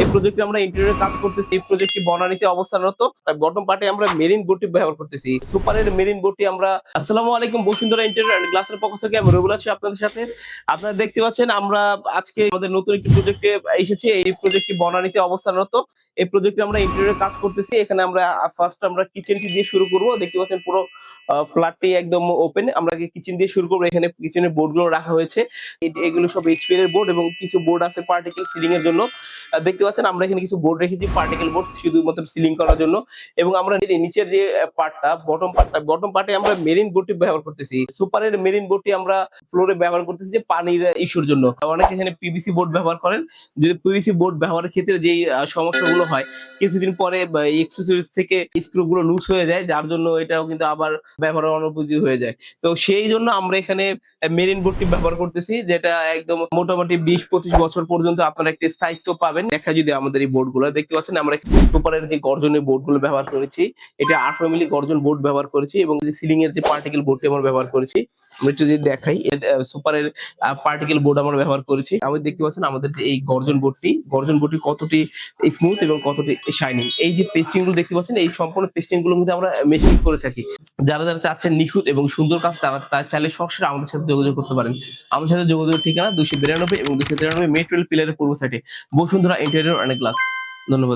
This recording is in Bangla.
এই প্রজেক্টে আমরা ইন্টেরিয়র কাজ করতেছি। এই প্রজেক্টটি বনানীতে অবস্থানরত। বটম পার্টে আমরা মেরিন বোর্ডটি ব্যবহার করতেছি। সুপারের মেরিন বোর্ডটি আমরা আসসালামু আলাইকুম, বসুন্ধরা ইন্টেরিয়র এন্ড গ্লাসের পক্ষ থেকে আমি রবিউল আছি আপনাদের সাথে। আপনারা দেখতে পাচ্ছেন আমরা আজকে আমাদের নতুন একটি প্রজেক্টে এসেছি। এই প্রজেক্টটি বনানীতে অবস্থানরত। এই প্রজেক্টে আমরা ইন্টেরিয়র কাজ করতেছি। এখানে আমরা ফার্স্ট আমরা কিচেনটি দিয়ে শুরু করব। দেখতে পাচ্ছেন পুরো ফ্ল্যাটটি একদম ওপেন। আমরা আগে কিচেন দিয়ে শুরু করব। এখানে কিচেনের বোর্ডগুলো রাখা হয়েছে। এগুলো সব এইচপি এর বোর্ড এবং কিছু বোর্ড আছে পার্টিকেল সিলিং এর জন্য। দেখতে পাচ্ছেন আমরা এখানে কিছু বোর্ড রেখেছি পার্টিকেল বোর্ড শুধুমাত্র সিলিং করার জন্য। এবং আমরা নিচের যে পার্টটা বটম পার্টে আমরা মেরিন বোর্ডটি ব্যবহার করতেছি। সুপারের মেরিন বোর্ডটি আমরা ফ্লোরে ব্যবহার করতেছি যে পানির ইস্যুর জন্য। অনেকে এখানে পিভিসি বোর্ড ব্যবহার করেন। যদি পিভিসি বোর্ড ব্যবহারের ক্ষেত্রে যেই সমস্যাগুলো হয়, কিছুদিন পরে এক্সেসরিজ থেকে স্ক্রু গুলো লুজ হয়ে যায়, যার জন্য এটাও কিন্তু আবার ব্যবহারের অনুপযোগী হয়ে যায়। তো সেই জন্য আমরা এখানে মেরিন বোর্ডটি ব্যবহার করতেছি, যেটা একদম মোটামুটি 20-25 বছর পর্যন্ত আপনারা একটা স্থায়িত্ব পাবেন। দেখা যদি আমাদের এই বোর্ড গুলো দেখতে পাচ্ছেন, আমরা সুপারের যে গর্জনের বোর্ড গুলো ব্যবহার করেছি, এটা 18 মিলি গর্জন বোর্ড ব্যবহার করেছি এবং যে সিলিং এর যে পার্টিকেল বোর্ডটি আমরা ব্যবহার করেছি, আমরা একটু যদি দেখাই, সুপারের পার্টিকেল বোর্ড আমরা ব্যবহার করেছি। আমাদের দেখতে পাচ্ছেন আমাদের যে এই গর্জন বোর্ডটি কতটি স্মুথ এবং কতটি শাইনিং। এই যে পেস্টিং গুলো দেখতে পাচ্ছেন, এই সম্পূর্ণ পেস্টিং গুলো কিন্তু আমরা মেশিন করে থাকি। যারা যারা চাচ্ছেন নিখুঁত এবং সুন্দর কাজ, তারা চাইলে সরাসরি আমাদের সাথে যোগাযোগ করতে পারেন। আমাদের সাথে যোগাযোগের ঠিকানা 292 এবং 293 মেট্রোল পিলারের পূর্ব সাইডে, বসুন্ধরা ইন্টেরিয়র অ্যান্ড গ্লাস। ধন্যবাদ।